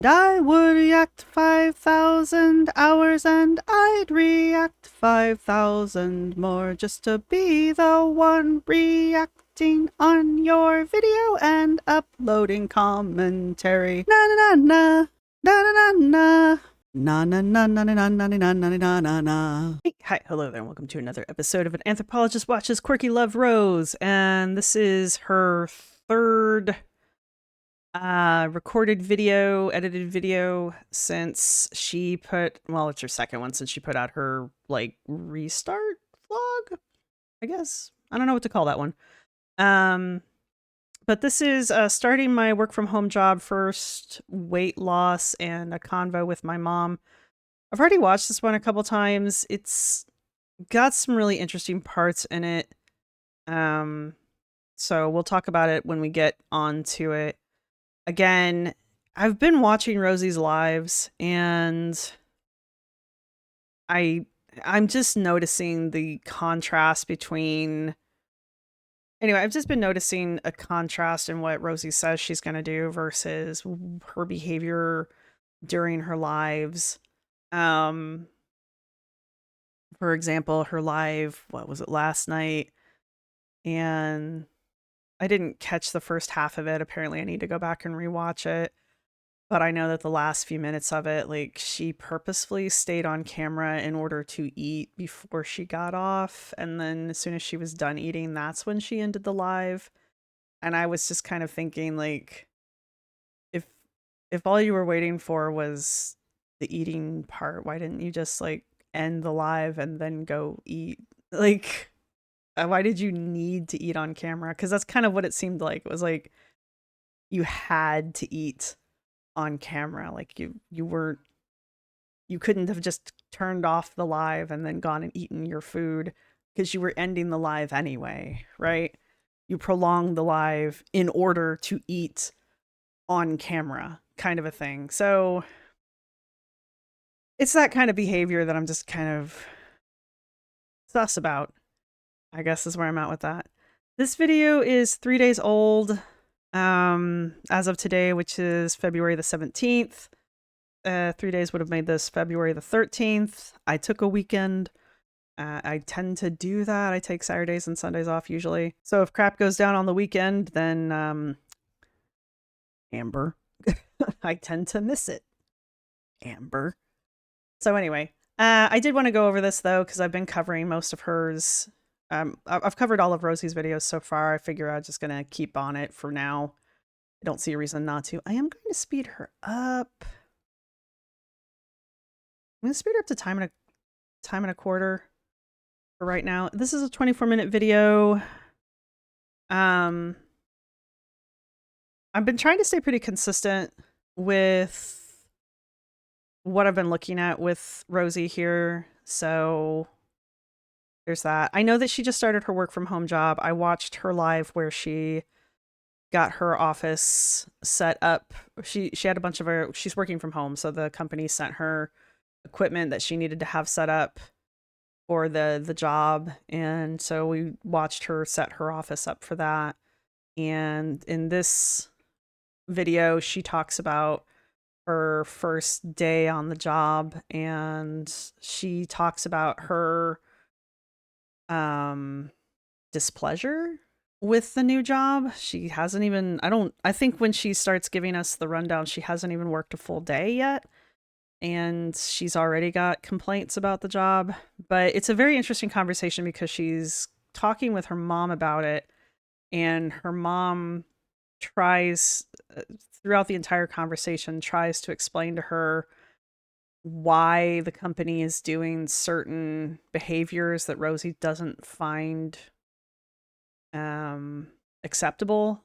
I would react 5,000 hours and I'd react 5,000 more just to be the one reacting on your video and uploading commentary. Na na na na na na na. Na na na na na na na na na na na na. Hey, hi, hello there, and welcome to another episode of An Anthropologist Watches Quirky Love Rose, and this is her third recorded video, edited video since she put, well, it's her second one since she put out her, like, restart vlog, I guess. I don't know what to call that one. But this is starting my work from home job first, weight loss, and a convo with my mom. I've already watched this one a couple times. It's got some really interesting parts in it. So we'll talk about it when we get onto it. Again, I've been watching Rosee's lives, and I'm just noticing the contrast between... Anyway, I've just been noticing a contrast in what Rosee says she's going to do versus her behavior during her lives. For example, her live, what was it, last night? And I didn't catch the first half of it. Apparently I need to go back and rewatch it. But I know that the last few minutes of it, like, she purposefully stayed on camera in order to eat before she got off. And then as soon as she was done eating, that's when she ended the live. And I was just kind of thinking, like, if all you were waiting for was the eating part, why didn't you just, like, end the live and then go eat? Like, why did you need to eat on camera? Because that's kind of what it seemed like. It was like you had to eat on camera. Like you couldn't have just turned off the live and then gone and eaten your food because you were ending the live anyway, right? You prolonged the live in order to eat on camera, kind of a thing. So it's that kind of behavior that I'm just kind of sus about, I guess, is where I'm at with that. This video is 3 days old. As of today, which is February the 17th. 3 days would have made this February the 13th. I took a weekend. I tend to do that. I take Saturdays and Sundays off usually. So if crap goes down on the weekend, then Amber. I tend to miss it. Amber. So anyway, I did want to go over this though, because I've been covering most of hers. I've covered all of Rosee's videos so far. I figure I'm just going to keep on it for now. I don't see a reason not to. I am going to speed her up. I'm going to speed her up to time and a quarter for right now. This is a 24-minute video. I've been trying to stay pretty consistent with what I've been looking at with Rosee here. So there's that. I know that she just started her work from home job. I watched her live where she got her office set up. She had a bunch of her, she's working from home, so the company sent her equipment that she needed to have set up for the job, and so we watched her set her office up for that. And in this video, she talks about her first day on the job, and she talks about her displeasure with the new job. She hasn't even, I think when she starts giving us the rundown, she hasn't even worked a full day yet, and she's already got complaints about the job. But it's a very interesting conversation because she's talking with her mom about it, and her mom tries, throughout the entire conversation, tries to explain to her why the company is doing certain behaviors that Rosee doesn't find acceptable.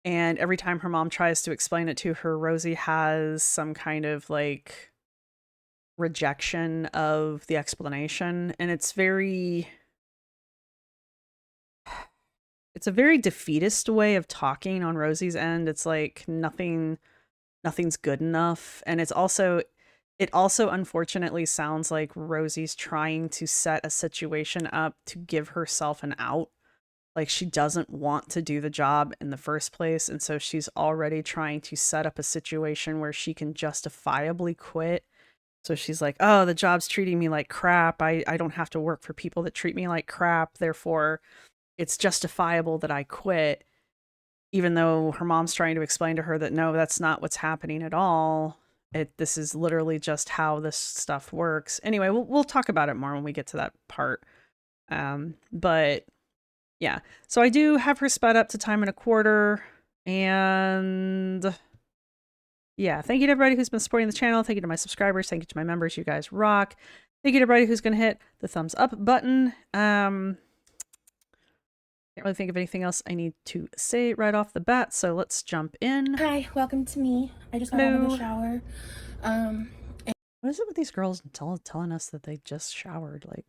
And every time her mom tries to explain it to her, Rosee has some kind of like rejection of the explanation. And it's a very defeatist way of talking on Rosee's end. It's like nothing's good enough. And it also unfortunately sounds like Rosee's trying to set a situation up to give herself an out. Like she doesn't want to do the job in the first place. And so she's already trying to set up a situation where she can justifiably quit. So she's like, oh, the job's treating me like crap. I don't have to work for people that treat me like crap. Therefore, it's justifiable that I quit. Even though her mom's trying to explain to her that no, that's not what's happening at all. This is literally just how this stuff works. Anyway, we'll talk about it more when we get to that part. But yeah, so I do have her sped up to time and a quarter. And yeah, thank you to everybody who's been supporting the channel. Thank you to my subscribers. Thank you to my members. You guys rock. Thank you to everybody who's going to hit the thumbs up button. Can't really think of anything else I need to say right off the bat, so let's jump in. Hi, welcome to me. I just got out of the shower. What is it with these girls telling us that they just showered? Like,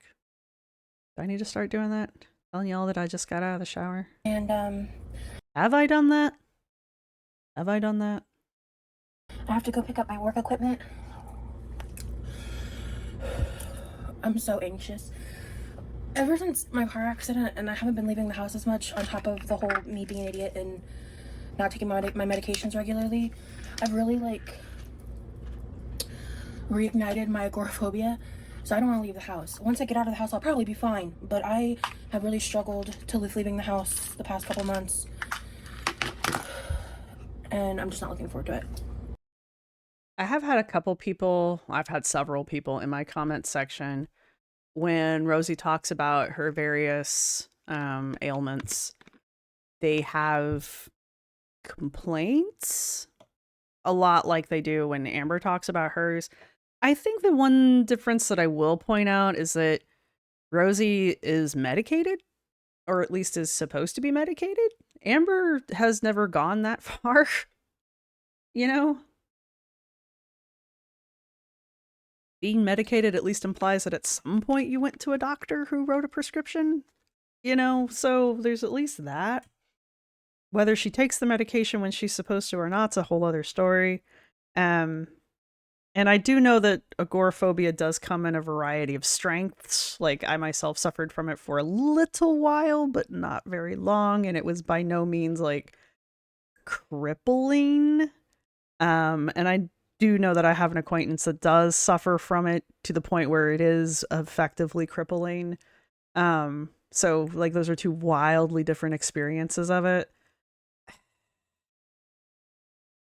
do I need to start doing that? Telling y'all that I just got out of the shower? And have I done that? Have I done that? I have to go pick up my work equipment. I'm so anxious. Ever since my car accident, and I haven't been leaving the house as much, on top of the whole me being an idiot and not taking my medications regularly, I've really like reignited my agoraphobia. So I don't want to leave the house. Once I get out of the house, I'll probably be fine. But I have really struggled to with leaving the house the past couple months. And I'm just not looking forward to it. I have had a couple people, I've had several people in my comment section when Rosee talks about her various ailments, they have complaints a lot like they do when Amber talks about hers. I think the one difference that I will point out is that Rosee is medicated, or at least is supposed to be medicated. Amber has never gone that far, you know? Being medicated at least implies that at some point you went to a doctor who wrote a prescription, you know? So there's at least that. Whether she takes the medication when she's supposed to or not's a whole other story. And I do know that agoraphobia does come in a variety of strengths. Like, I myself suffered from it for a little while, but not very long, and it was by no means, like, crippling. And I do know that I have an acquaintance that does suffer from it to the point where it is effectively crippling. So, like, those are two wildly different experiences of it.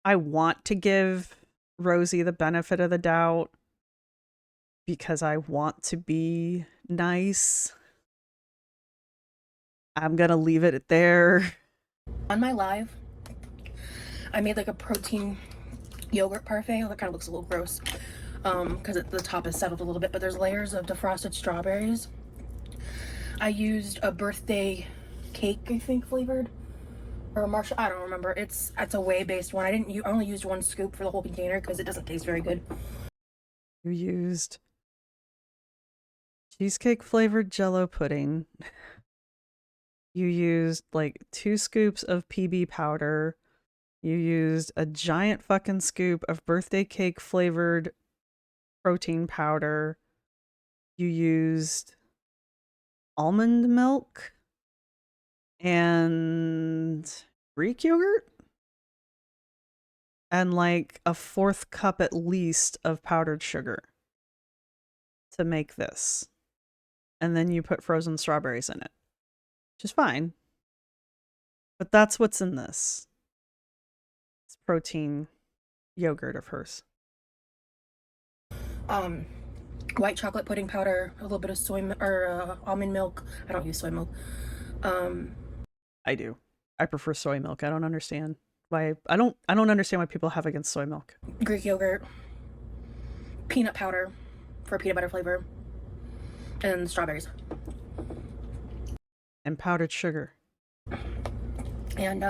I want to give Rosee the benefit of the doubt because I want to be nice. I'm gonna leave it there. On my live, I made like a protein yogurt parfait. That kind of looks a little gross because the top is settled a little bit, but there's layers of defrosted strawberries. I used a birthday cake, I think, flavored, or a marshmallow. I don't remember. It's a whey-based one. I only used one scoop for the whole container because it doesn't taste very good. You used cheesecake flavored Jello pudding. You used like 2 scoops of PB powder. You used a giant fucking scoop of birthday cake flavored protein powder. You used almond milk and Greek yogurt and like a 4th cup at least of powdered sugar to make this. And then you put frozen strawberries in it, which is fine. But that's what's in this. It's protein yogurt of hers. White chocolate pudding powder, a little bit of almond milk. I don't use soy milk. I do. I prefer soy milk. I don't understand why. I don't understand what people have against soy milk. Greek yogurt, peanut powder for peanut butter flavor, and strawberries. And powdered sugar. And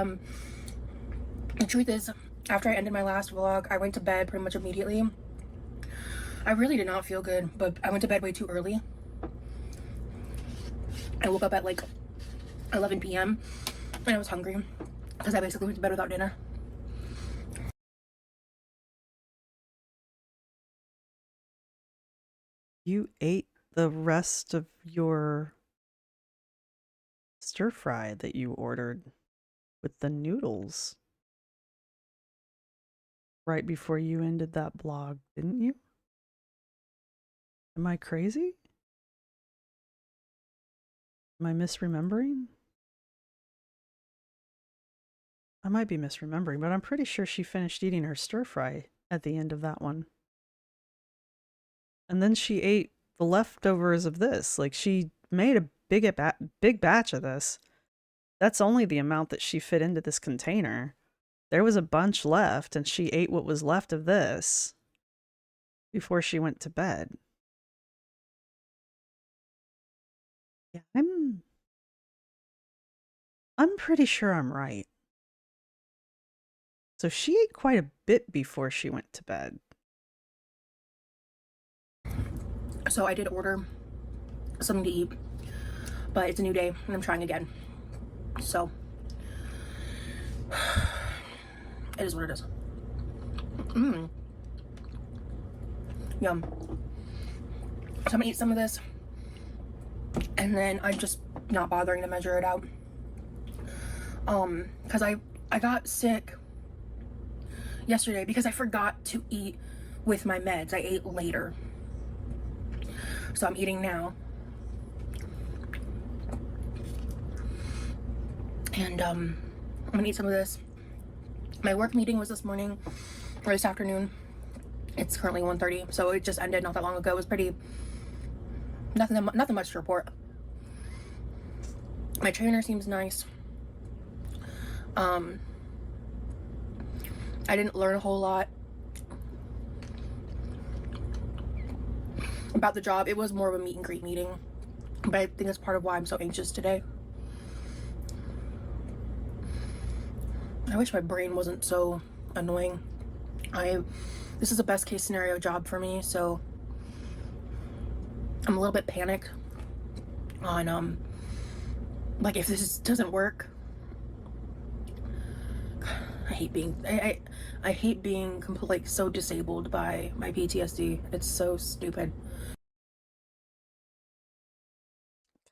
the truth is, after I ended my last vlog, I went to bed pretty much immediately. I really did not feel good, but I went to bed way too early. I woke up at like 11 p.m. and I was hungry because I basically went to bed without dinner. You ate the rest of your stir fry that you ordered with the noodles right before you ended that blog, didn't you? Am I crazy? Am I misremembering? I might be misremembering, but I'm pretty sure she finished eating her stir fry at the end of that one. And then she ate the leftovers of this. Like, she made a big batch of this. That's only the amount that she fit into this container. There was a bunch left, and she ate what was left of this before she went to bed. Yeah, I'm pretty sure I'm right. So she ate quite a bit before she went to bed. So I did order something to eat, but it's a new day and I'm trying again. So it is what it is. Yum. So I'm gonna eat some of this, and then I'm just not bothering to measure it out. Because I got sick yesterday because I forgot to eat with my meds. I ate later. So I'm eating now. And I'm gonna eat some of this. My work meeting was this morning, or this afternoon. It's currently 1:30, so it just ended not that long ago. It was pretty, nothing much to report. My trainer seems nice. I didn't learn a whole lot about the job. It was more of a meet and greet meeting, but I think that's part of why I'm so anxious today. I wish my brain wasn't so annoying. This is a best case scenario job for me, so I'm a little bit panicked on like, if this doesn't work. I hate being completely, like, so disabled by my PTSD. It's so stupid.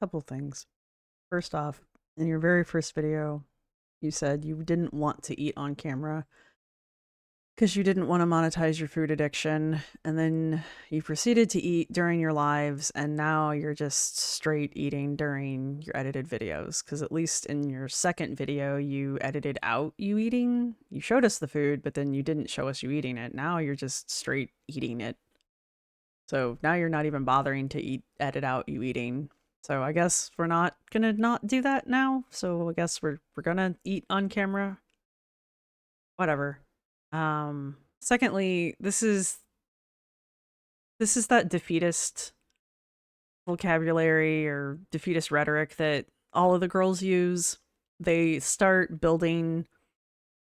Couple things. First off, in your very first video, you said you didn't want to eat on camera because you didn't want to monetize your food addiction, and then you proceeded to eat during your lives, and now you're just straight eating during your edited videos. Because at least in your second video, you edited out you eating. You showed us the food, but then you didn't show us you eating it. Now you're just straight eating it. So now you're not even bothering to edit out you eating. So I guess we're not gonna not do that now. So I guess we're gonna eat on camera. Whatever. Secondly, this is that defeatist vocabulary or defeatist rhetoric that all of the girls use. They start building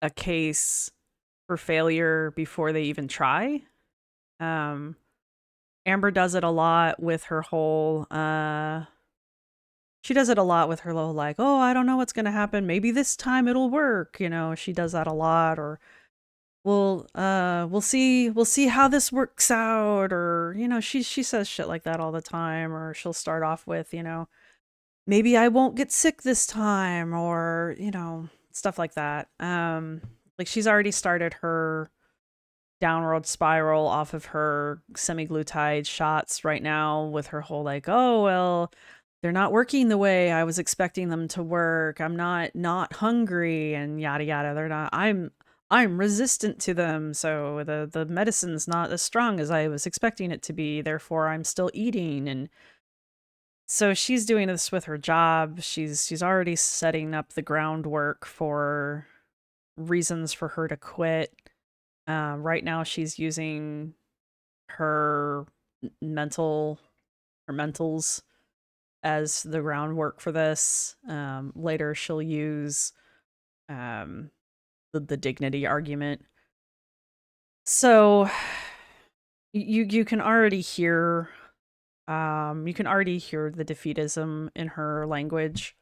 a case for failure before they even try. Amber does it a lot with her whole she does it a lot with her little, like, oh, I don't know what's gonna happen, maybe this time it'll work, you know. She does that a lot. Or we'll see how this works out, or, you know, she says shit like that all the time. Or she'll start off with, you know, maybe I won't get sick this time, or, you know, stuff like that. Like, she's already started her downward spiral off of her semaglutide shots right now with her whole, like, oh, well, they're not working the way I was expecting them to work. I'm not hungry, and yada yada. They're not. I'm resistant to them, so the medicine's not as strong as I was expecting it to be. Therefore, I'm still eating. And so she's doing this with her job. She's already setting up the groundwork for reasons for her to quit. Right now, she's using her mentals as the groundwork for this. Later, she'll use the dignity argument. So you can already hear the defeatism in her language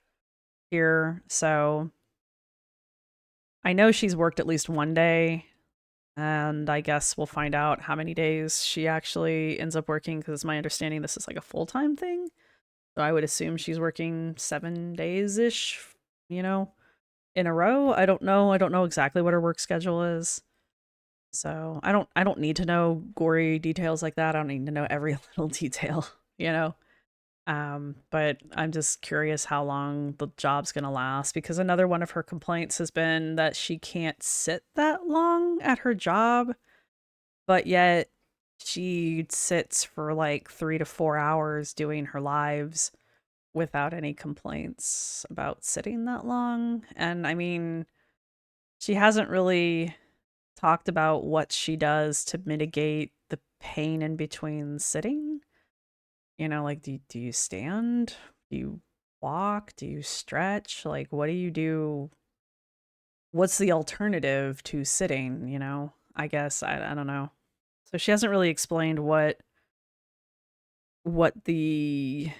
here. So I know she's worked at least one day, and I guess we'll find out how many days she actually ends up working, because it's my understanding this is like a full-time thing. So I would assume she's working 7 days-ish, you know, in a row. I don't know. I don't know exactly what her work schedule is. So I don't need to know gory details like that. I don't need to know every little detail, you know. But I'm just curious how long the job's gonna last, because another one of her complaints has been that she can't sit that long at her job, but yet she sits for like 3 to 4 hours doing her lives without any complaints about sitting that long. And I mean, she hasn't really talked about what she does to mitigate the pain in between sitting. You know, like, do you stand? Do you walk? Do you stretch? Like, what do you do? What's the alternative to sitting, you know? I guess I don't know. So she hasn't really explained what the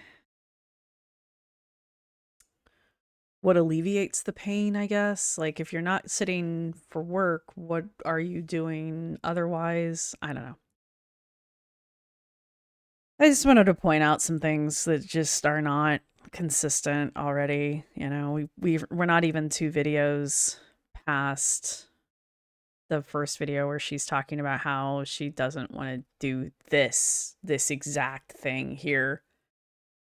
what alleviates the pain, I guess. Like, if you're not sitting for work, what are you doing otherwise? I don't know. I just wanted to point out some things that just are not consistent already. You know, we're not even 2 videos past the first video where she's talking about how she doesn't want to do this exact thing here,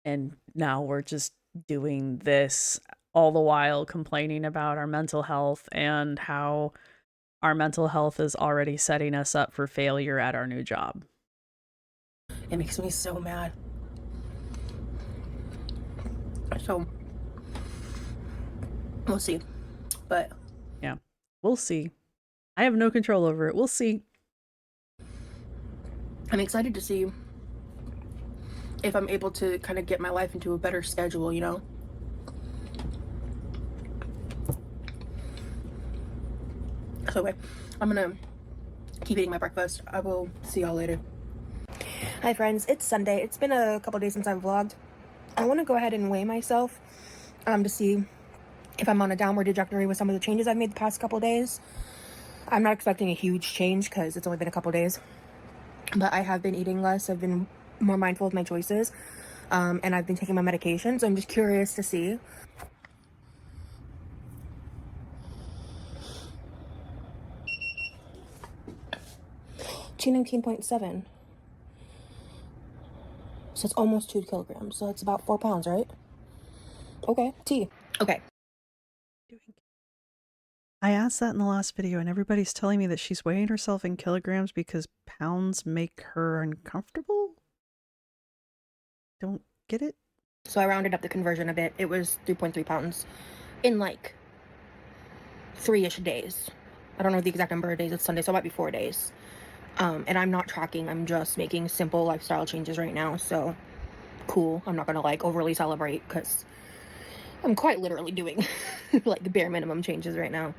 and now we're just doing this, all the while complaining about our mental health and how our mental health is already setting us up for failure at our new job. It makes me so mad. So we'll see. But Yeah, we'll see. I have no control over it. We'll see. I'm excited to see if I'm able to kind of get my life into a better schedule, you know? So anyway, I'm gonna keep eating my breakfast. I will see y'all later. Hi friends, it's Sunday. It's been a couple days since I've vlogged. I want to go ahead and weigh myself to see if I'm on a downward trajectory with some of the changes I've made the past couple days. I'm not expecting a huge change because it's only been a couple days, but I have been eating less. I've been more mindful of my choices, and I've been taking my medication, so I'm just curious to see. 219.7. So it's almost 2 kilograms. So it's about 4 pounds, right? Okay. T. Okay. I asked that in the last video, and everybody's telling me that she's weighing herself in kilograms because pounds make her uncomfortable? Don't get it? So I rounded up the conversion a bit. It was 3.3 pounds in like 3-ish days. I don't know the exact number of days. It's Sunday, so it might be 4 days. And I'm not tracking. I'm just making simple lifestyle changes right now. So cool. I'm not gonna like overly celebrate because I'm quite literally doing like the bare minimum changes right now.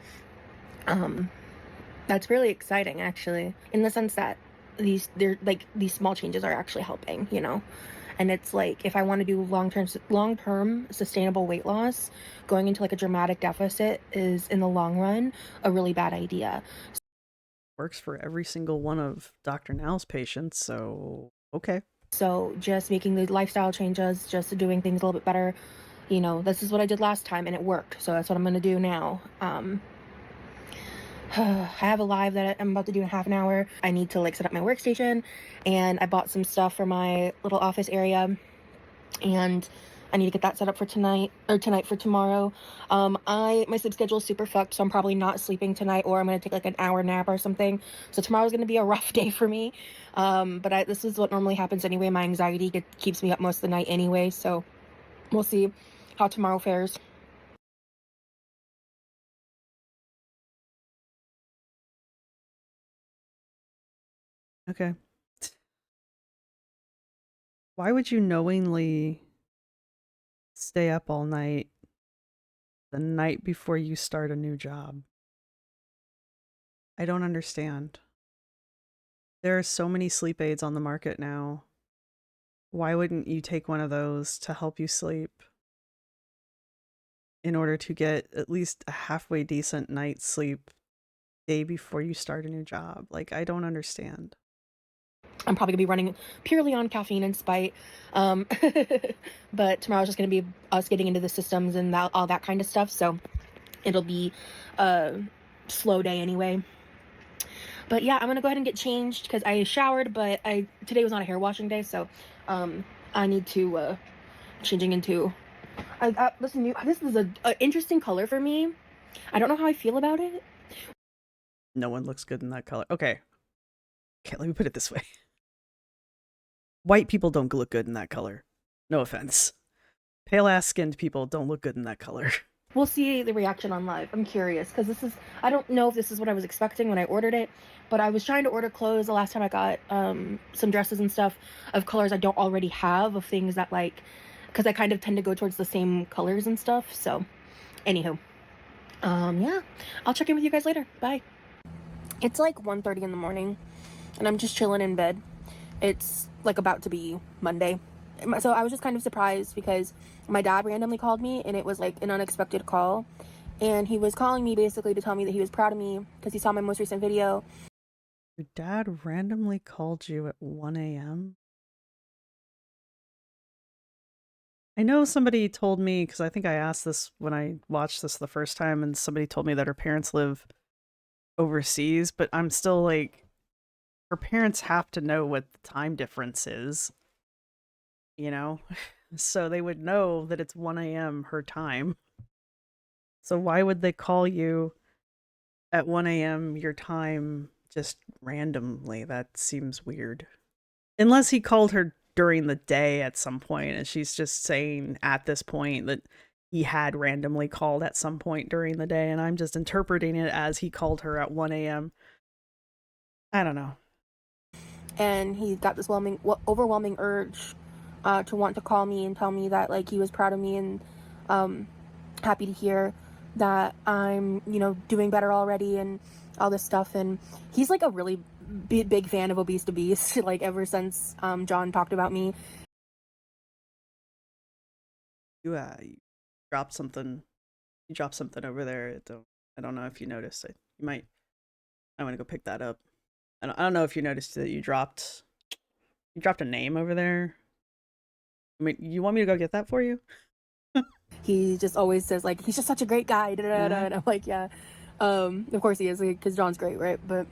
That's really exciting, actually, in the sense that these small changes are actually helping, you know. And it's like, if I want to do long-term sustainable weight loss, going into like a dramatic deficit is in the long run a really bad idea. Works for every single one of Dr. Now's patients, so okay. So just making the lifestyle changes, just doing things a little bit better, you know, this is what I did last time and it worked, so that's what I'm gonna do now. I have a live that I'm about to do in half an hour. I need to like set up my workstation, and I bought some stuff for my little office area, and I need to get that set up for tonight for tomorrow. My sleep schedule is super fucked, so I'm probably not sleeping tonight, or I'm gonna take like an hour nap or something. So tomorrow's gonna be a rough day for me. But this is what normally happens anyway. My anxiety keeps me up most of the night anyway, so we'll see how tomorrow fares. Okay. Why would you knowingly stay up all night the night before you start a new job? I don't understand. There are so many sleep aids on the market now. Why wouldn't you take one of those to help you sleep in order to get at least a halfway decent night's sleep day before you start a new job? Like, I don't understand. I'm probably gonna be running purely on caffeine and spite. But tomorrow's just gonna be us getting into the systems and all that kind of stuff. So it'll be a slow day anyway. But yeah, I'm gonna go ahead and get changed because I showered, but today was not a hair washing day, so I need to changing into. Listen, this is an interesting color for me. I don't know how I feel about it. No one looks good in that color. Okay, let me put it this way. White people don't look good in that color. No offense. Pale-ass skinned people don't look good in that color. We'll see the reaction on live. I'm curious because I don't know if this is what I was expecting when I ordered it, but I was trying to order clothes the last time I got some dresses and stuff of colors I don't already have, of things that because I kind of tend to go towards the same colors and stuff. So anywho, yeah, I'll check in with you guys later. Bye. It's like 1:30 in the morning and I'm just chilling in bed. It's like about to be Monday. So I was just kind of surprised because my dad randomly called me and it was like an unexpected call. And he was calling me basically to tell me that he was proud of me because he saw my most recent video. Your dad randomly called you at 1 a.m.? I know somebody told me, because I think I asked this when I watched this the first time, and somebody told me that her parents live overseas, but I'm still like, her parents have to know what the time difference is, you know? So they would know that it's 1 a.m. her time. So why would they call you at 1 a.m. your time just randomly? That seems weird. Unless he called her during the day at some point and she's just saying at this point that he had randomly called at some point during the day and I'm just interpreting it as he called her at 1 a.m. I don't know. And he got this overwhelming urge to want to call me and tell me that like he was proud of me and happy to hear that I'm, doing better already and all this stuff. And he's like a really big fan of Obese to Beast, like ever since John talked about me. You dropped something. You dropped something over there. I don't know if you noticed it. You might. I want to go pick that up. I don't know if you noticed that you dropped a name over there. I mean, you want me to go get that for you? He just always says like he's just such a great guy, and I'm like, yeah, of course he is, because John's great, right? But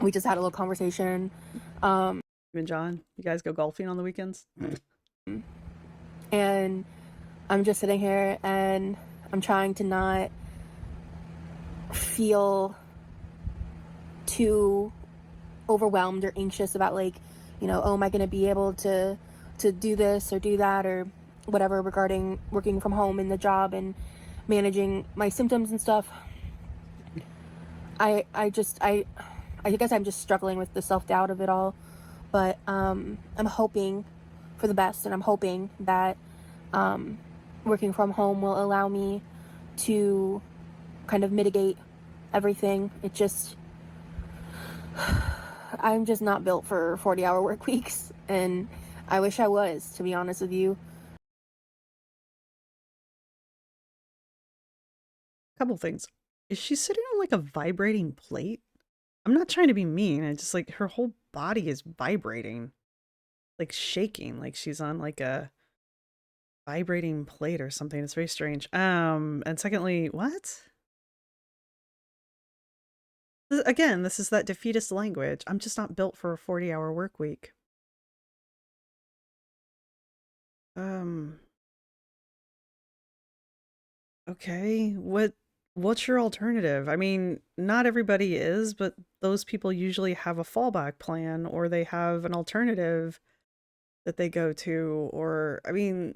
we just had a little conversation. You and John, you guys go golfing on the weekends? And I'm just sitting here and I'm trying to not feel too overwhelmed or anxious about like, oh, am I going to be able to do this or do that or whatever regarding working from home in the job and managing my symptoms and stuff. I guess I'm just struggling with the self-doubt of it all, but I'm hoping for the best, and I'm hoping that working from home will allow me to kind of mitigate everything. I'm just not built for 40-hour work weeks, and I wish I was, to be honest with you. Couple things. Is she sitting on like a vibrating plate? I'm not trying to be mean. I just like her whole body is vibrating, like shaking, like she's on like a vibrating plate or something. It's very strange. And secondly, what? Again, this is that defeatist language. I'm just not built for a 40-hour work week. Okay, what's your alternative? I mean, not everybody is, but those people usually have a fallback plan or they have an alternative that they go to, or I mean,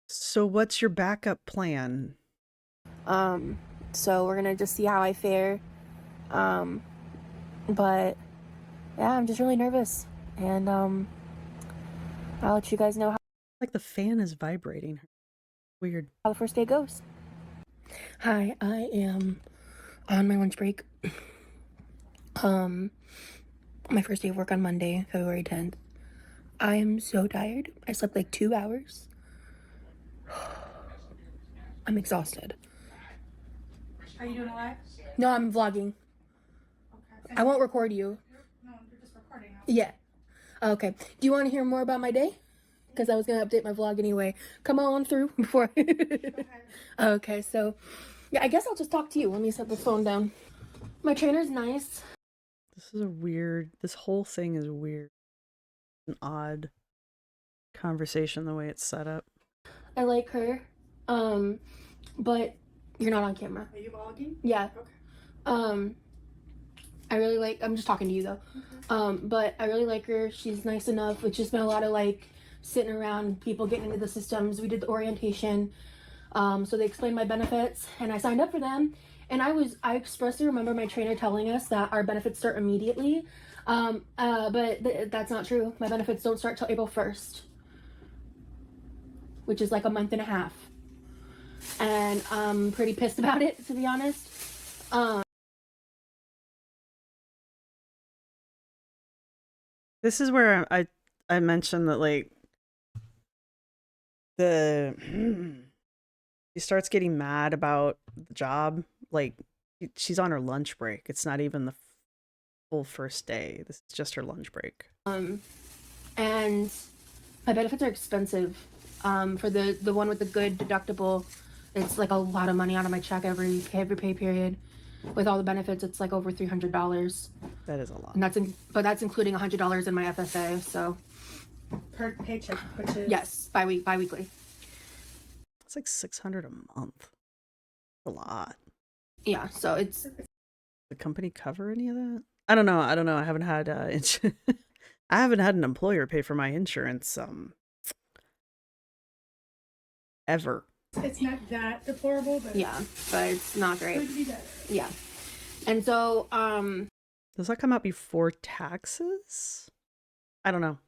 so what's your backup plan? So we're gonna just see how I fare. But yeah, I'm just really nervous, and I'll let you guys know Like the fan is vibrating. Weird. how the first day goes. Hi, I am on my lunch break. My first day of work on Monday, February 10th. I am so tired. I slept like 2 hours. I'm exhausted. Are you doing a live? No, I'm vlogging. Okay. I won't record you. No, you're just recording. Yeah. Okay. Do you want to hear more about my day? Because I was going to update my vlog anyway. Come on through before. Okay, so yeah, I guess I'll just talk to you. Let me set the phone down. My trainer's nice. This is a weird, this whole thing is weird. An odd conversation the way it's set up. I like her. But you're not on camera. Are you vlogging? Yeah. Okay. I really like, I'm just talking to you though. But I really like her. She's nice enough. It's just been a lot of like sitting around, people getting into the systems. We did the orientation. So they explained my benefits and I signed up for them. And I expressly remember my trainer telling us that our benefits start immediately. But that's not true. My benefits don't start till April 1st, which is like a month and a half. And I'm pretty pissed about it, to be honest. This is where I mentioned that, like, she starts getting mad about the job. Like, she's on her lunch break. It's not even the full first day. This is just her lunch break. And my benefits are expensive. For the one with the good deductible, it's like a lot of money out of my check every pay period. With all the benefits, it's like over $300. That is a lot. And but that's including $100 in my FSA. So Per paycheck, which is yes, biweekly. It's like $600 a month. A lot. Yeah, so it's The company cover any of that? I don't know. I haven't had I haven't had an employer pay for my insurance ever. it's not that deplorable, but yeah, but it's not it great. could be better. Yeah, and so Does that come out before taxes? I don't know.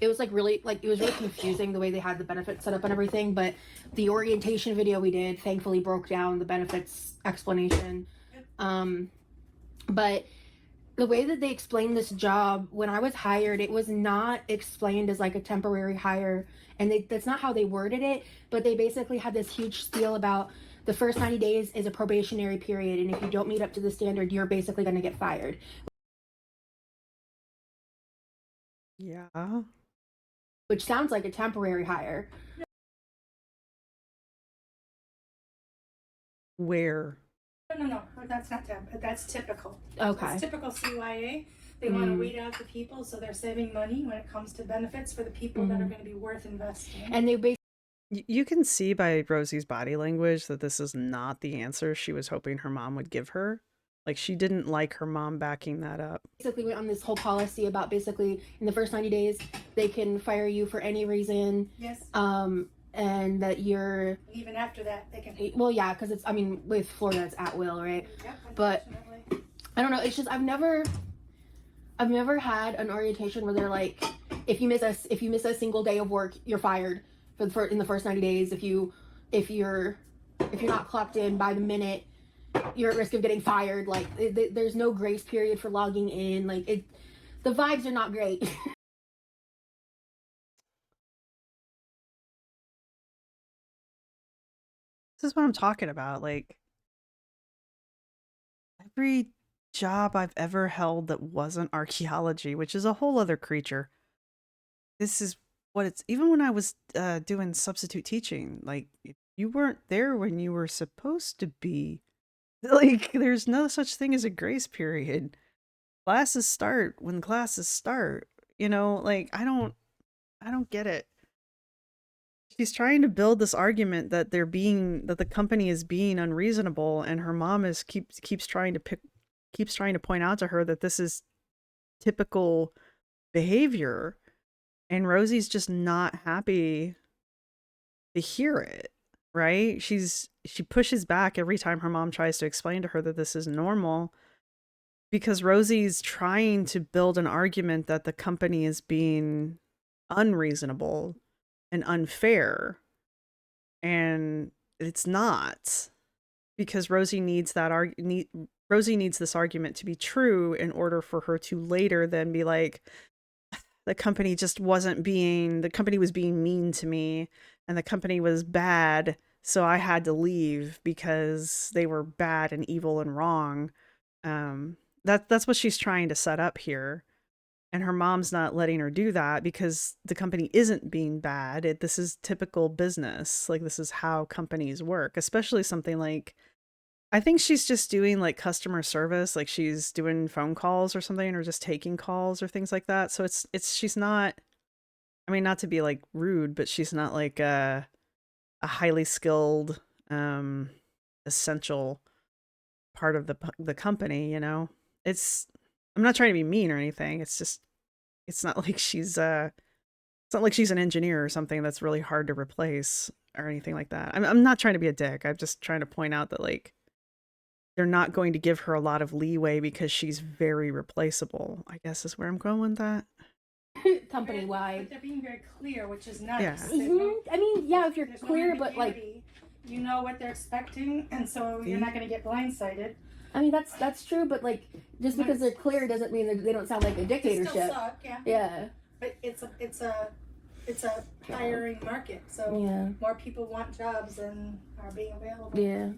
it was like really it was really confusing the way they had the benefits set up and everything. But the orientation video we did thankfully broke down the benefits explanation. But the way that they explained this job when I was hired, it was not explained as like a temporary hire, and that's not how they worded it. But they basically had this huge spiel about the first 90 days is a probationary period, and if you don't meet up to the standard, you're basically going to get fired. Yeah. Which sounds like a temporary hire. Where? No, that's not temp. That's typical. Okay. It's typical CYA. They want to weed out the people, so they're saving money when it comes to benefits for the people that are going to be worth investing. And they basically You can see by Rosie's body language that this is not the answer she was hoping her mom would give her. Like, she didn't like her mom backing that up. went on this whole policy about basically in the first 90 days they can fire you for any reason. Yes. And that you're Even after that, they can. well, yeah, because it's with Florida it's at will, right? Yep. But Unfortunately. I don't know. It's just I've never had an orientation where they're like, if you miss a single day of work, you're fired in the first 90 days. If you're not clocked in by the minute, you're at risk of getting fired. Like there's no grace period for logging in. Like the vibes are not great. This is what I'm talking about. Like, every job I've ever held that wasn't archaeology, which is a whole other creature. This is what it's, even when I was doing substitute teaching, like, if you weren't there when you were supposed to be, like, there's no such thing as a grace period. Classes start when classes start, like, I don't get it. She's trying to build this argument that that the company is being unreasonable, and her mom keeps trying to point out to her that this is typical behavior, and Rosie's just not happy to hear it, right? She pushes back every time her mom tries to explain to her that this is normal, because Rosie's trying to build an argument that the company is being unreasonable and unfair, and it's not, because Rosie needs this argument to be true in order for her to later then be like, the company was being mean to me, and the company was bad, so I had to leave because they were bad and evil and wrong. that's what she's trying to set up here. And her mom's not letting her do that because the company isn't being bad. This is typical business. Like, this is how companies work, especially something like, I think she's just doing like customer service, like she's doing phone calls or something, or just taking calls or things like that. So she's not, I mean, not to be like rude, but she's not like a highly skilled, essential part of the company, you know? It's, I'm not trying to be mean or anything. It's just, it's not like it's not like she's an engineer or something that's really hard to replace or anything like that. I'm not trying to be a dick. I'm just trying to point out that, like, they're not going to give her a lot of leeway because she's very replaceable, I guess is where I'm going with that. Company wide. But they're being very clear, which is nice. Yeah. I mean, yeah, if you're There's clear, no but like, ambiguity. You know what they're expecting, and so you're not going to get blindsided. I mean, that's true, but like, just because they're clear doesn't mean they don't sound like a They dictatorship. still suck, yeah. Yeah. But it's a hiring market, so Yeah. more people want jobs than are being available. Yeah.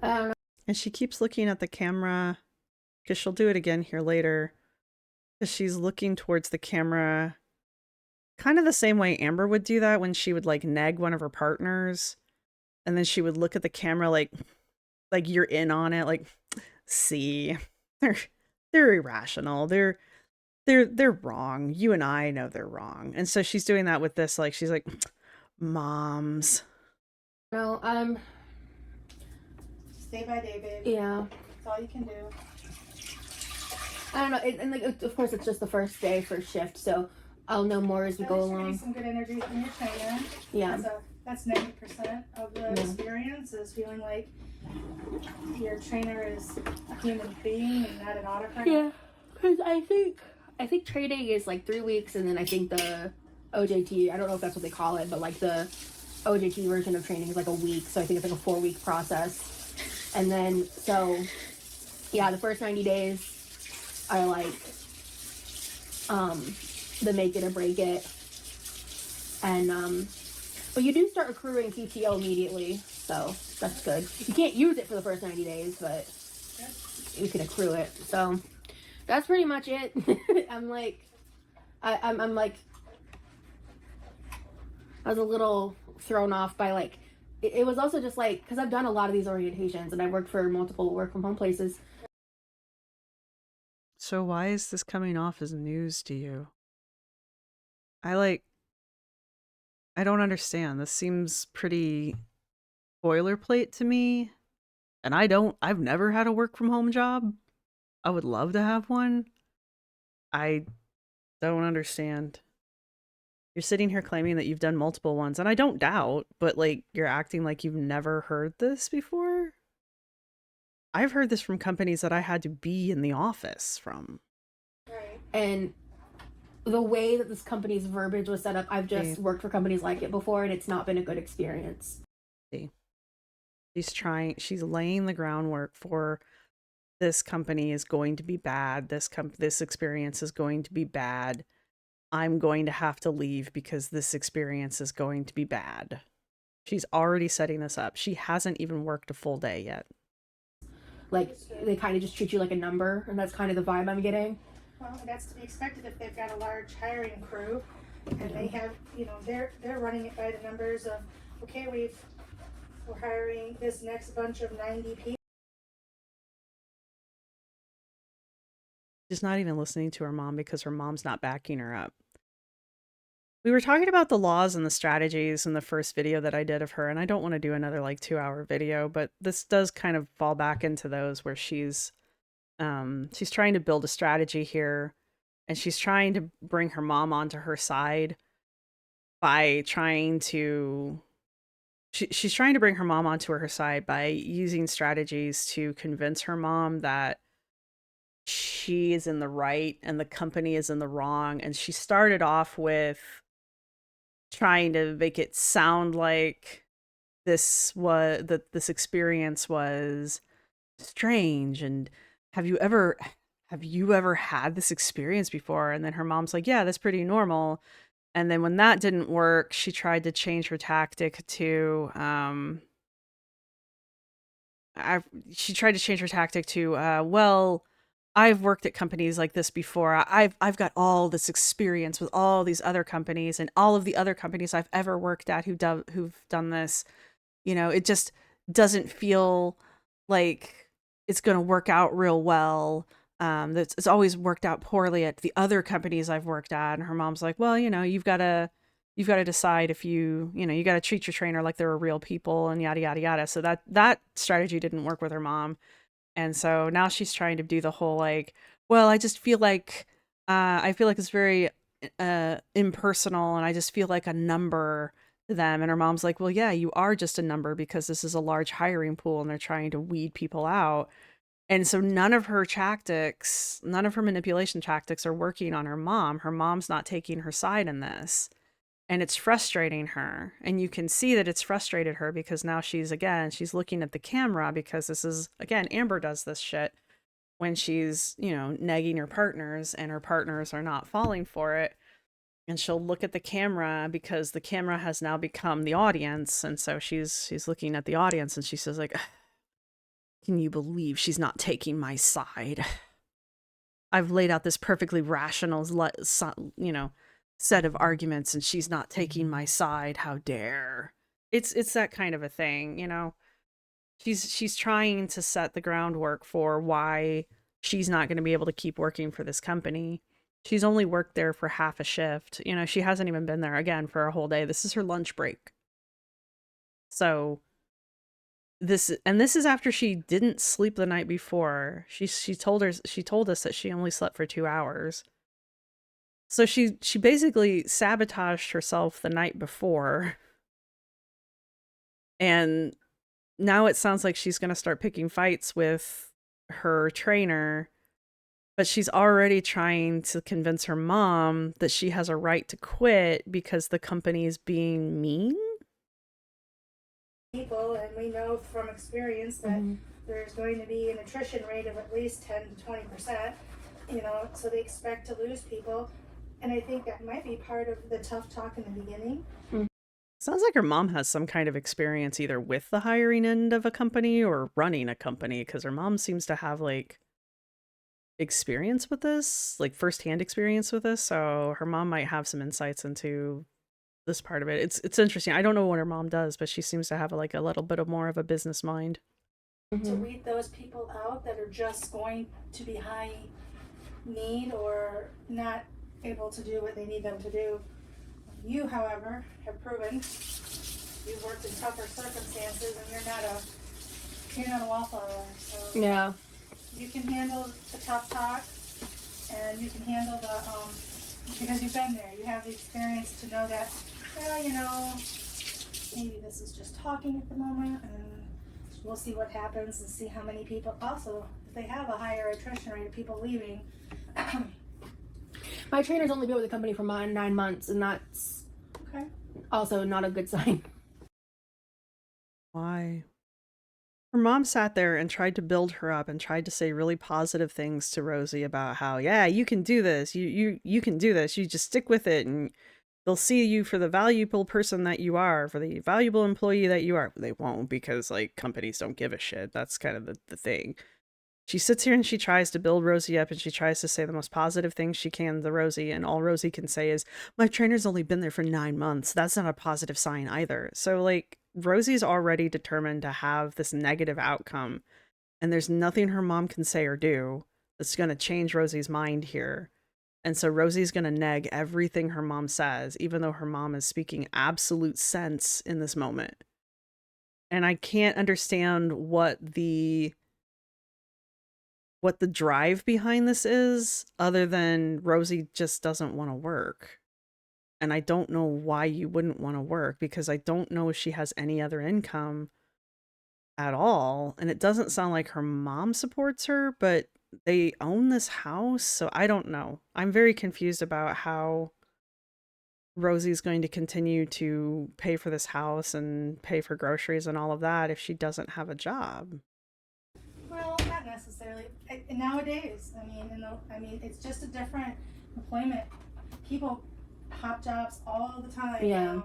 I don't know. And she keeps looking at the camera because she'll do it again here later. Because she's looking towards the camera kind of the same way Amber would do that when she would like nag one of her partners. And then she would look at the camera like you're in on it. Like, see, they're irrational. They're wrong. You and I know they're wrong. And so she's doing that with this. Like, she's like, moms. No, Day by day, baby. yeah. That's all you can do. I don't know, and like, of course, it's just the first day, first shift, so I'll know more as we go At least you're getting along. some good energy from your trainer. Yeah. That's 90% of the experience, is feeling like your trainer is a human being and not an autocrat. Yeah, because I think training is like 3 weeks, and then I think the OJT, I don't know if that's what they call it, but like the OJT version of training is like a week, so I think it's like a 4-week process. And then, so, yeah, the first 90 days are like, the make it or break it. And, but you do start accruing PTO immediately, so that's good. You can't use it for the first 90 days, but you can accrue it. So that's pretty much it. I'm like, I'm like, I was a little thrown off by like, it was also just like, because I've done a lot of these orientations and I worked for multiple work from home places. So why is this coming off as news to you? I don't understand. This seems pretty boilerplate to me. And I've never had a work from home job. I would love to have one. I don't understand. You're sitting here claiming that you've done multiple ones, and I don't doubt, but like, you're acting like you've never heard this before. I've heard this from companies that I had to be in the office from. Right. And the way that this company's verbiage was set up, I've just worked for companies like it before, and it's not been a good experience. She's laying the groundwork for this company is going to be bad. This experience is going to be bad. I'm going to have to leave because this experience is going to be bad. She's already setting this up. She hasn't even worked a full day yet. Like, they kind of just treat you like a number, and that's kind of the vibe I'm getting. Well, that's to be expected if they've got a large hiring crew, and they have, they're running it by the numbers of, okay, we're hiring this next bunch of 90 people. She's not even listening to her mom because her mom's not backing her up. We were talking about the laws and the strategies in the first video that I did of her, and I don't want to do another like 2-hour video, but this does kind of fall back into those where she's trying to build a strategy here, and she's trying to bring her mom onto her side by trying to she's trying to bring her mom onto her side by using strategies to convince her mom that she is in the right and the company is in the wrong. And she started off with trying to make it sound like this experience was strange, and have you ever had this experience before? And then her mom's like, yeah, that's pretty normal. And then when that didn't work, she tried to change her tactic to well, I've worked at companies like this before. I've got all this experience with all these other companies, and all of the other companies I've ever worked at who've done this, you know, it just doesn't feel like it's going to work out real well. It's always worked out poorly at the other companies I've worked at. And her mom's like, well, you know, you've got to decide if you got to treat your trainer like they're real people and yada, yada, yada. So that strategy didn't work with her mom. And so now she's trying to do the whole like, well, I feel like it's very impersonal, and I just feel like a number to them. And her mom's like, well, yeah, you are just a number because this is a large hiring pool and they're trying to weed people out. And so none of her tactics, none of her manipulation tactics are working on her mom. Her mom's not taking her side in this. And it's frustrating her. And you can see that it's frustrated her because now she's looking at the camera, because this is, again, Amber does this shit when she's, negging her partners and her partners are not falling for it. And she'll look at the camera because the camera has now become the audience. And so she's looking at the audience and she says like, can you believe she's not taking my side? I've laid out this perfectly rational, set of arguments and she's not taking my side. How dare. It's that kind of a thing, She's trying to set the groundwork for why she's not going to be able to keep working for this company. She's only worked there for half a shift. She hasn't even been there again for a whole day. This is her lunch break. So this is after she didn't sleep the night before. She told us that she only slept for 2 hours. So she basically sabotaged herself the night before. And now it sounds like she's going to start picking fights with her trainer, but she's already trying to convince her mom that she has a right to quit because the company is being mean. People, and we know from experience that there's going to be an attrition rate of at least 10 to 20%, so they expect to lose people. And I think that might be part of the tough talk in the beginning. Sounds like her mom has some kind of experience either with the hiring end of a company or running a company, because her mom seems to have like experience with this, like firsthand experience with this. So her mom might have some insights into this part of it. It's interesting. I don't know what her mom does, but she seems to have like a little bit of more of a business mind. To weed those people out that are just going to be high need or not able to do what they need them to do. You, however, have proven you've worked in tougher circumstances, and you're not a wallflower. So Yeah. you can handle the tough talk, and you can handle because you've been there. You have the experience to know that, well, maybe this is just talking at the moment, and we'll see what happens and see how many people. Also, if they have a higher attrition rate of people leaving. My trainer's only been with the company for 9 months, and that's also not a good sign. Why? Her mom sat there and tried to build her up and tried to say really positive things to Rosee about how, yeah, you can do this. You can do this. You just stick with it and they'll see you for the valuable person that you are, for the valuable employee that you are. They won't, because like companies don't give a shit. That's kind of the thing. She sits here and she tries to build Rosee up and she tries to say the most positive things she can to Rosee, and all Rosee can say is, my trainer's only been there for 9 months. That's not a positive sign either. So like Rosee's already determined to have this negative outcome, and there's nothing her mom can say or do that's going to change Rosee's mind here. And so Rosie's going to neg everything her mom says, even though her mom is speaking absolute sense in this moment. And I can't understand what the drive behind this is, other than Rosee just doesn't want to work. And I don't know why you wouldn't want to work, because I don't know if she has any other income at all. And it doesn't sound like her mom supports her, but they own this house. So I don't know. I'm very confused about how Rosie's going to continue to pay for this house and pay for groceries and all of that if she doesn't have a job. Well, not necessarily. Nowadays, it's just a different employment. People hop jobs all the time. Yeah.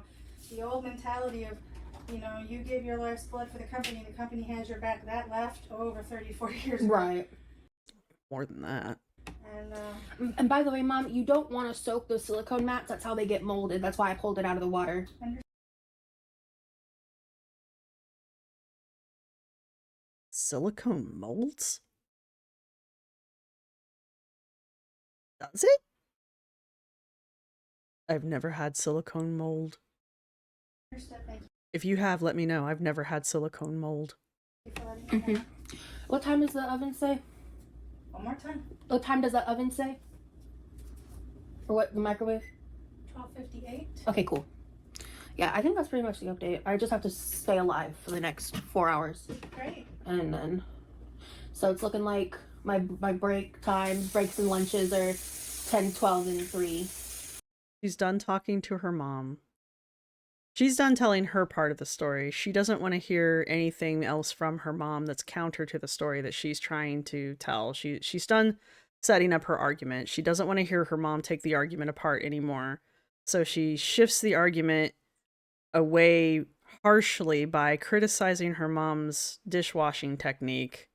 The old mentality of, you give your life's blood for the company and the company has your back. That left over 30, 40 years ago. Right. more than that. And by the way, Mom, you don't want to soak those silicone mats. That's how they get molded. That's why I pulled it out of the water. Silicone molds? Does it? I've never had silicone mold. If you have, let me know. I've never had silicone mold. Mm-hmm. What time does the oven say? One more time. What time does the oven say? Or what, the microwave? 12:58. Okay, cool. Yeah, I think that's pretty much the update. I just have to stay alive for the next 4 hours. Great. And then, so it's looking like my break time, breaks and lunches are 10, 12, and 3. She's done talking to her mom. She's done telling her part of the story. She doesn't want to hear anything else from her mom that's counter to the story that she's trying to tell. She's done setting up her argument. She doesn't want to hear her mom take the argument apart anymore. So she shifts the argument away harshly by criticizing her mom's dishwashing technique,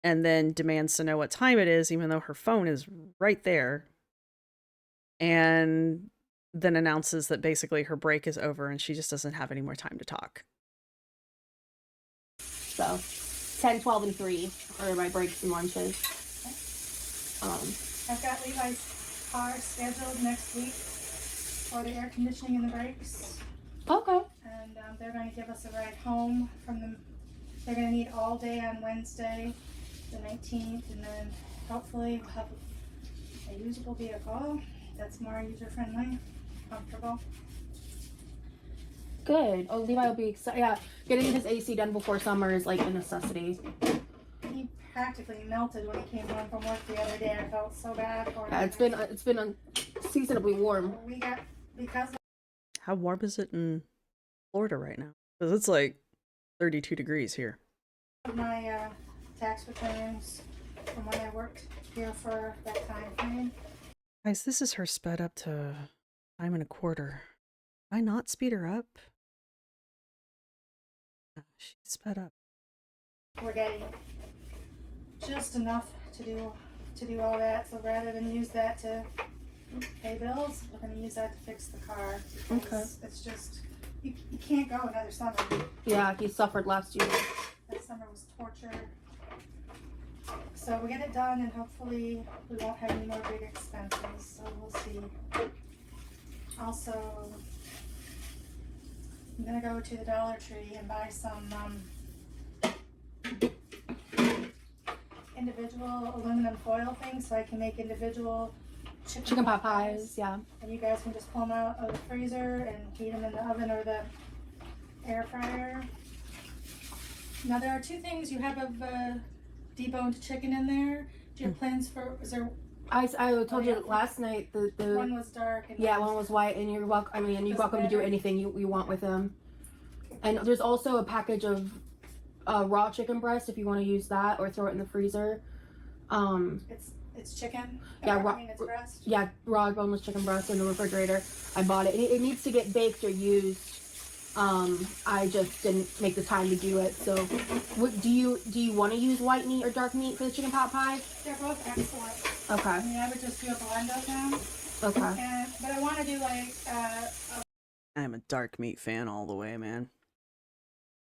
and then demands to know what time it is, even though her phone is right there. And then announces that basically her break is over and she just doesn't have any more time to talk. So 10, 12, and 3 are my breaks and lunches. I've got Levi's car scheduled next week for the air conditioning and the brakes. Okay. And they're going to give us a ride home from the. They're going to need all day on Wednesday, the 19th, and then hopefully we'll have a usable vehicle that's more user-friendly, comfortable. Good. Oh, Levi will be excited. Yeah, getting his AC done before summer is like a necessity. He practically melted when he came home from work the other day. I felt so bad for him. Yeah, it's been unseasonably warm. We got because. How warm is it in Florida right now? Because it's like 32 degrees here. My tax returns from when I worked here for that time frame. Guys, this is her sped up to time and a quarter. Did I not speed her up? No, she sped up. We're getting just enough to do all that. So rather than use that to pay bills, we're going to use that to fix the car. Okay. It's just you can't go another summer. Yeah, he suffered last year. That summer was torture. So we get it done, and hopefully we won't have any more big expenses. So we'll see. Also, I'm gonna go to the Dollar Tree and buy some individual aluminum foil things, so I can make individual Chicken pot pies, yeah. And you guys can just pull them out of the freezer and heat them in the oven or the air fryer. Now there are two things you have of deboned chicken in there. Do you have plans for? Is there? I told you last night the one was dark. And one was white, and you're welcome. I mean, and you're welcome to do anything you want with them. And there's also a package of raw chicken breast if you want to use that or throw it in the freezer. It's chicken. Yeah, I mean, it's breast. Yeah, raw boneless chicken breast in the refrigerator. I bought it. It needs to get baked or used. I just didn't make the time to do it. So, do you want to use white meat or dark meat for the chicken pot pie? They're both excellent. Okay. I mean, I would just do a blend of them. Okay. But I want to do like I'm a dark meat fan all the way, man.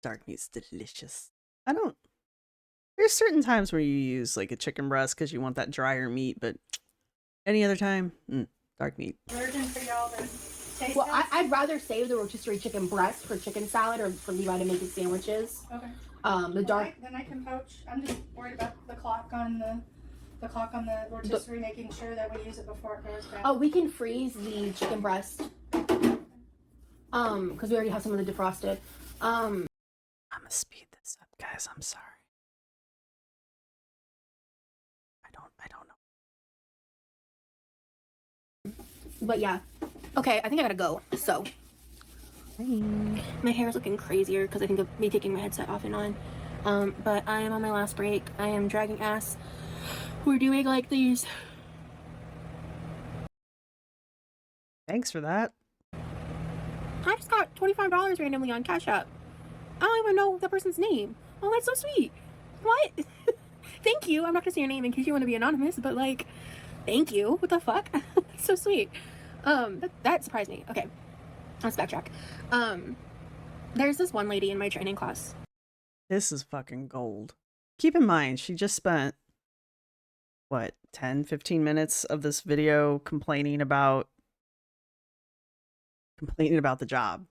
Dark meat's delicious. There's certain times where you use like a chicken breast because you want that drier meat, but any other time, dark meat. virgin for y'all to taste. Well, I'd rather save the rotisserie chicken breast for chicken salad or for Levi to make his sandwiches. Okay. The dark. Then I can poach. I'm just worried about the clock on the rotisserie, making sure that we use it before it goes bad. Oh, we can freeze the chicken breast. Because we already have some of the defrosted. I'm gonna speed this up, guys. I'm sorry. I don't know. But yeah. Okay, I think I gotta go. So. My hair is looking crazier because I think of me taking my headset off and on. But I am on my last break. I am dragging ass. We're doing like these. Thanks for that. I just got $25 randomly on Cash App. I don't even know the person's name. Oh, that's so sweet. What? Thank you. I'm not gonna say your name in case you want to be anonymous, but like, thank you. What the fuck? That's so sweet. That surprised me. Okay, let's backtrack. There's this one lady in my training class. This is fucking gold. Keep in mind, she just spent, what, 10, 15 minutes of this video complaining about the job.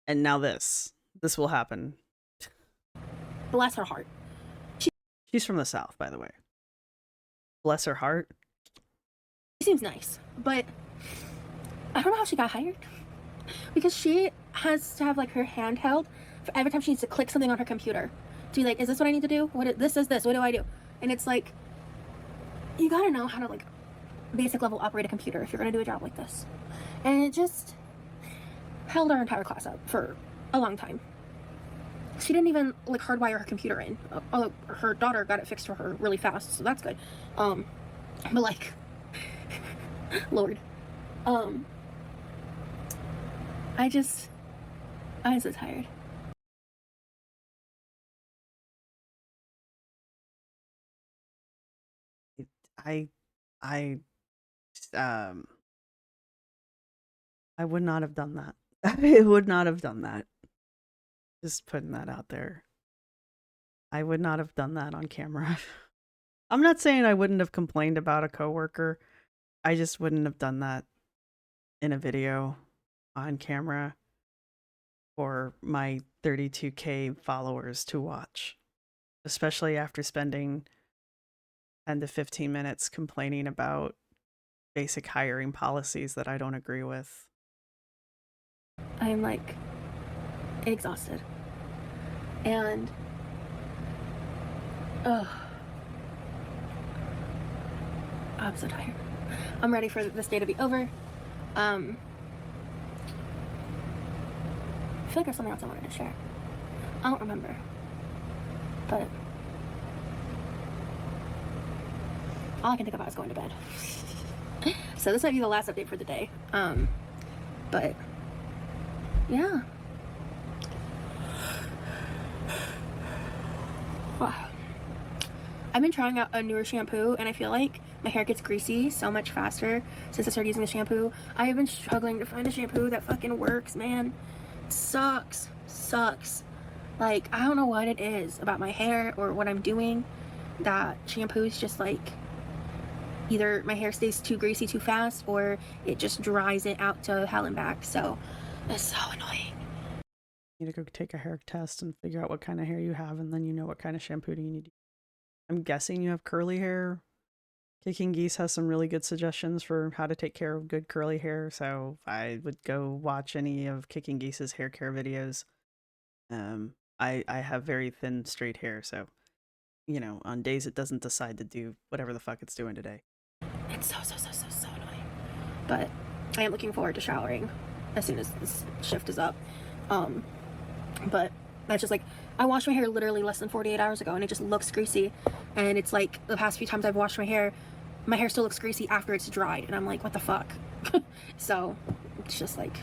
And now this will happen. Bless her heart. She's from the South, by the way. Bless her heart. She seems nice, but I don't know how she got hired. Because she has to have like her hand held for every time she needs to click something on her computer. To be like, is this what I need to do? This is this. What do I do? And it's like, you gotta know how to like basic level operate a computer if you're gonna do a job like this. And it just held our entire class up for a long time. She didn't even like hardwire her computer in. Although her daughter got it fixed for her really fast, so that's good. But like, Lord, I'm so tired. I would not have done that. I would not have done that. Just putting that out there. I would not have done that on camera. I'm not saying I wouldn't have complained about a coworker. I just wouldn't have done that in a video on camera for my 32K followers to watch. Especially after spending 10 to 15 minutes complaining about basic hiring policies that I don't agree with. I'm like exhausted. And I'm so tired. I'm ready for this day to be over. I feel like there's something else I wanted to share. I don't remember. But all I can think about is going to bed. So this might be the last update for the day. But yeah. I've been trying out a newer shampoo and I feel like my hair gets greasy so much faster since I started using the shampoo. I have been struggling to find a shampoo that fucking works, man. It sucks. Like, I don't know what it is about my hair or what I'm doing. That shampoo's just like, either my hair stays too greasy too fast or it just dries it out to hell and back. So it's so annoying. You need to go take a hair test and figure out what kind of hair you have, and then you know what kind of shampoo do you need. I'm guessing you have curly hair. Kicking Geese has some really good suggestions for how to take care of good curly hair, so I would go watch any of Kicking Geese's hair care videos. I have very thin, straight hair, so, you know, on days it doesn't decide to do whatever the fuck it's doing today. It's so annoying. But I am looking forward to showering as soon as this shift is up. But that's just like, I washed my hair literally less than 48 hours ago and it just looks greasy. And it's like the past few times I've washed my hair still looks greasy after it's dried. And I'm like, what the fuck? So it's just like.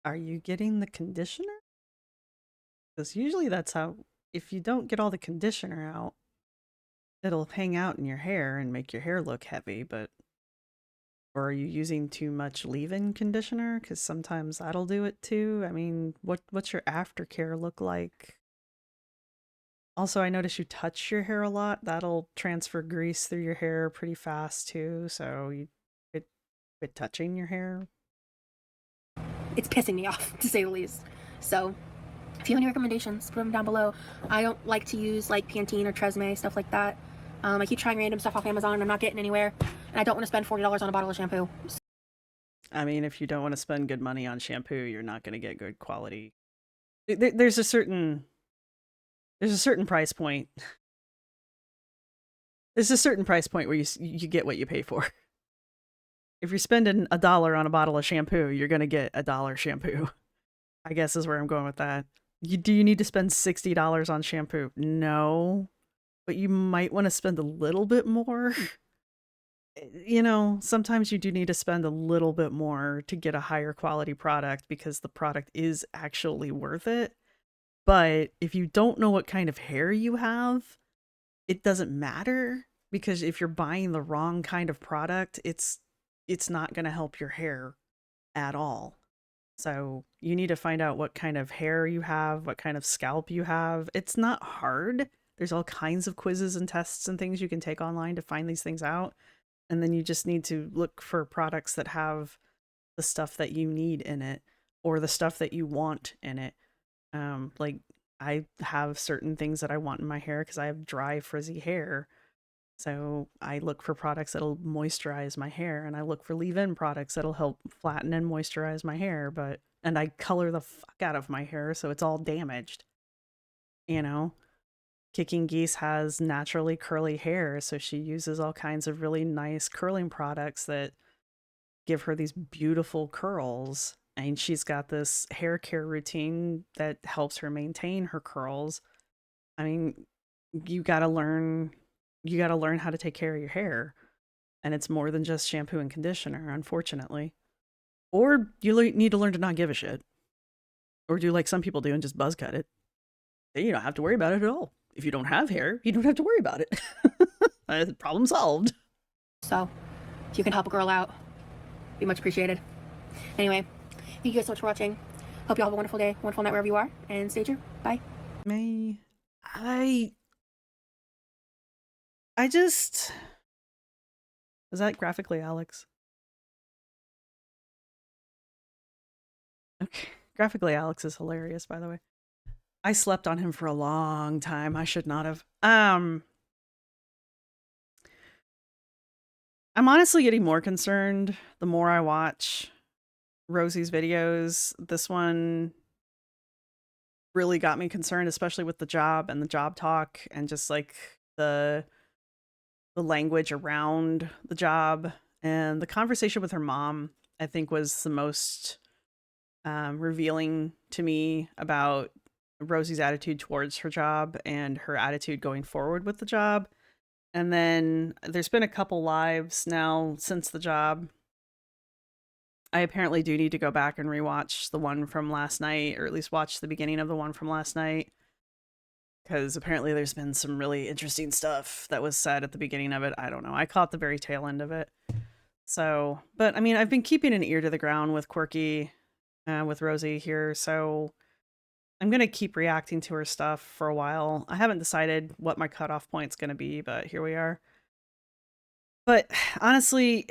Are you getting the conditioner? Because usually that's how, if you don't get all the conditioner out, it'll hang out in your hair and make your hair look heavy, but. Or are you using too much leave-in conditioner? Because sometimes that'll do it too. I mean, what's your aftercare look like? Also, I notice you touch your hair a lot. That'll transfer grease through your hair pretty fast too. So you quit touching your hair. It's pissing me off, to say the least. So if you have any recommendations, put them down below. I don't like to use like Pantene or Tresemme, stuff like that. I keep trying random stuff off Amazon and I'm not getting anywhere. And I don't want to spend $40 on a bottle of shampoo. I mean, if you don't want to spend good money on shampoo, you're not going to get good quality. There's a certain price point. There's a certain price point where you get what you pay for. If you're spending $1 on a bottle of shampoo, you're going to get $1 shampoo. I guess is where I'm going with that. Do you need to spend $60 on shampoo? No. But you might want to spend a little bit more. You know, sometimes you do need to spend a little bit more to get a higher quality product because the product is actually worth it. But if you don't know what kind of hair you have, it doesn't matter, because if you're buying the wrong kind of product, it's not going to help your hair at all. So you need to find out what kind of hair you have, what kind of scalp you have. It's not hard. There's all kinds of quizzes and tests and things you can take online to find these things out. And then you just need to look for products that have the stuff that you need in it, or the stuff that you want in it. Like, I have certain things that I want in my hair because I have dry, frizzy hair. So I look for products that'll moisturize my hair, and I look for leave-in products that'll help flatten and moisturize my hair. And I color the fuck out of my hair so it's all damaged. You know, Kicking Geese has naturally curly hair, so she uses all kinds of really nice curling products that give her these beautiful curls. And she's got this hair care routine that helps her maintain her curls. I mean, you got to learn how to take care of your hair, and it's more than just shampoo and conditioner, unfortunately. Or you need to learn to not give a shit, or do like some people do and just buzz cut it. Then you don't have to worry about it at all. If you don't have hair, you don't have to worry about it. Problem solved. So, if you can help a girl out, be much appreciated. Anyway, thank you guys so much for watching. Hope you all have a wonderful day, wonderful night wherever you are, and stay true. Bye. I just... Is that graphically Alex? Okay. Graphically Alex is hilarious, by the way. I slept on him for a long time. I should not have. I'm honestly getting more concerned the more I watch Rosee's videos. This one really got me concerned, especially with the job and the job talk, and just like the language around the job. And the conversation with her mom, I think, was the most revealing to me about Rosie's attitude towards her job and her attitude going forward with the job. And then there's been a couple lives now since the job. I apparently do need to go back and rewatch the one from last night, or at least watch the beginning of the one from last night, because apparently there's been some really interesting stuff that was said at the beginning of it. I don't know. I caught the very tail end of it. So, but I mean, I've been keeping an ear to the ground with Quirky, with Rosee here, so I'm going to keep reacting to her stuff for a while. I haven't decided what my cutoff point's going to be, but here we are. But honestly,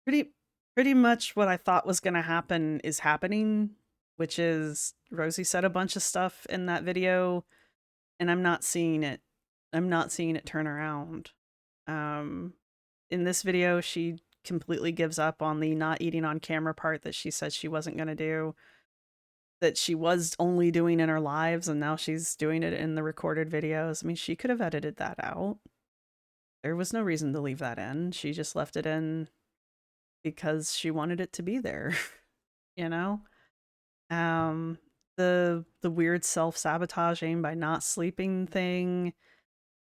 pretty much what I thought was going to happen is happening, which is Rosee said a bunch of stuff in that video, and I'm not seeing it. I'm not seeing it turn around. In this video, she completely gives up on the not eating on camera part that she said she wasn't going to do, that she was only doing in her lives, and now she's doing it in the recorded videos. I mean, she could have edited that out. There was no reason to leave that in. She just left it in because she wanted it to be there, you know? The weird self-sabotaging by not sleeping thing.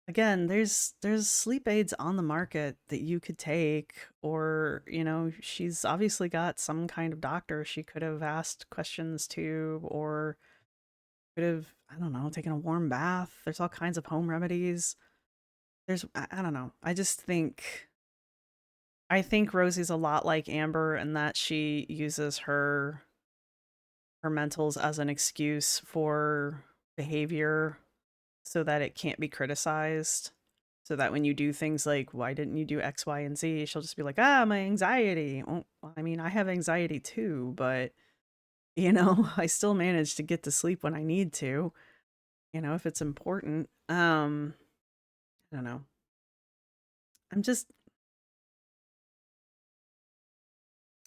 Again, there's sleep aids on the market that you could take, or, you know, she's obviously got some kind of doctor she could have asked questions to, or could have, I don't know, taken a warm bath. There's all kinds of home remedies. I don't know. I think Rosie's a lot like Amber in that she uses her mentals as an excuse for behavior so that it can't be criticized. So that when you do things like, why didn't you do X, Y, and Z? She'll just be like, my anxiety. Well, I mean, I have anxiety too, but, you know, I still manage to get to sleep when I need to, you know, if it's important. I don't know.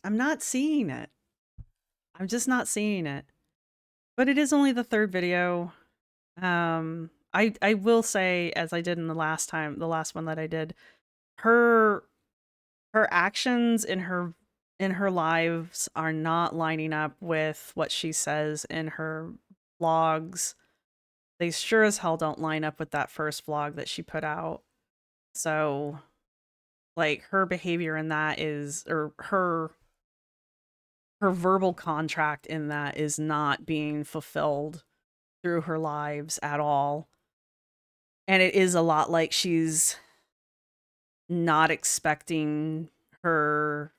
I'm not seeing it. I'm just not seeing it. But it is only the third video. I will say, as I did in the last one that I did, her actions in her lives are not lining up with what she says in her vlogs. They sure as hell don't line up with that first vlog that she put out. So, like her behavior in that is, or her verbal contract in that is not being fulfilled through her lives at all. And it is a lot like she's not expecting her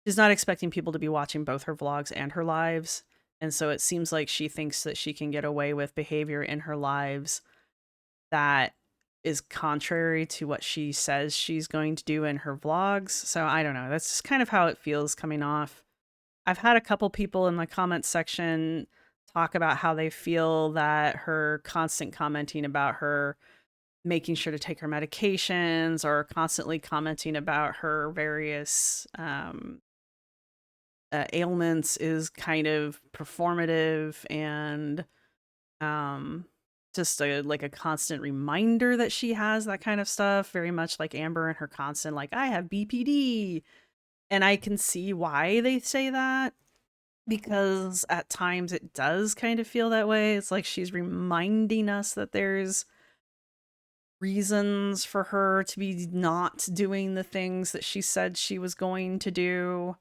she's not expecting people to be watching both her vlogs and her lives. And so it seems like she thinks that she can get away with behavior in her lives that is contrary to what she says she's going to do in her vlogs. So I don't know. That's just kind of how it feels coming off. I've had a couple people in my comments section talk about how they feel that her constant commenting about her making sure to take her medications or constantly commenting about her various ailments is kind of performative and just like a constant reminder that she has that kind of stuff, very much like Amber and her constant like, I have BPD. And I can see why they say that, because at times it does kind of feel that way. It's like she's reminding us that there's reasons for her to be not doing the things that she said she was going to do.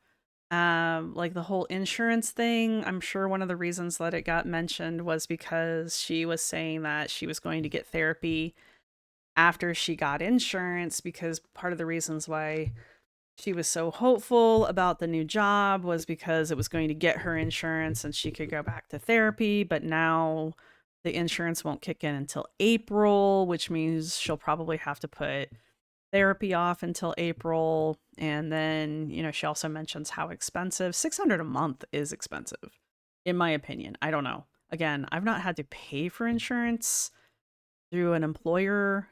Like the whole insurance thing, I'm sure one of the reasons that it got mentioned was because she was saying that she was going to get therapy after she got insurance, because part of the reasons why she was so hopeful about the new job was because it was going to get her insurance and she could go back to therapy. But now the insurance won't kick in until April, which means she'll probably have to put therapy off until April. And then, you know, she also mentions how expensive $600 a month is expensive, in my opinion. I don't know. Again, I've not had to pay for insurance through an employer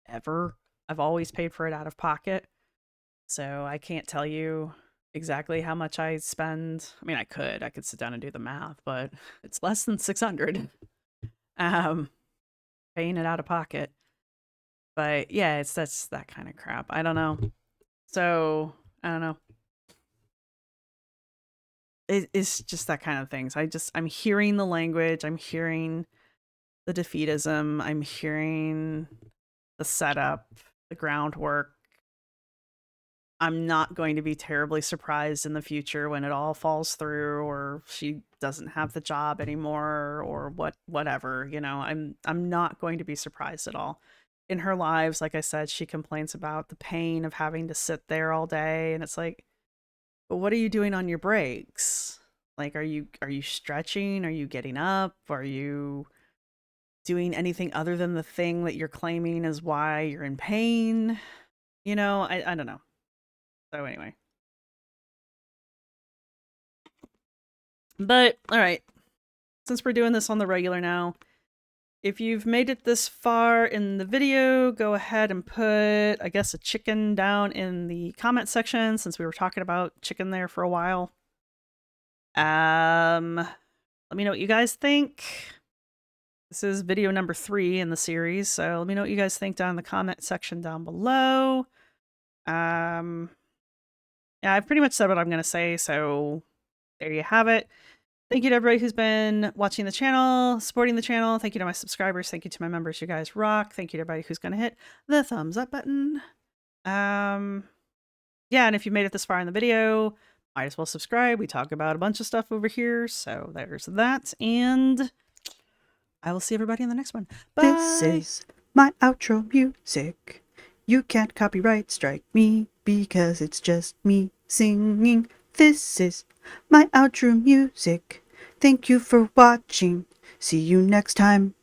ever. I've always paid for it out of pocket. So I can't tell you exactly how much I spend. I mean, I could sit down and do the math, but it's less than 600. Paying it out of pocket. But yeah, that's that kind of crap. I don't know. So I don't know. It's just that kind of things. I'm hearing the language. I'm hearing the defeatism. I'm hearing the setup, the groundwork. I'm not going to be terribly surprised in the future when it all falls through, or she doesn't have the job anymore, or whatever, you know. I'm not going to be surprised at all. In her lives, like I said, she complains about the pain of having to sit there all day, and it's like, but what are you doing on your breaks? Like, are you stretching? Are you getting up? Are you doing anything other than the thing that you're claiming is why you're in pain? You know, I don't know. So anyway. But, all right. Since we're doing this on the regular now, if you've made it this far in the video, go ahead and put, I guess, a chicken down in the comment section, since we were talking about chicken there for a while. Let me know what you guys think. This is video number 3 in the series, so let me know what you guys think down in the comment section down below. Yeah, I've pretty much said what I'm going to say, so there you have it. Thank you to everybody who's been watching the channel, supporting the channel. Thank you to my subscribers. Thank you to my members. You guys rock. Thank you to everybody who's going to hit the thumbs up button. Yeah, and if you made it this far in the video, might as well subscribe. We talk about a bunch of stuff over here, so there's that. And I will see everybody in the next one. Bye! This is my outro music. You can't copyright strike me because it's just me singing. This is my outro music. Thank you for watching. See you next time.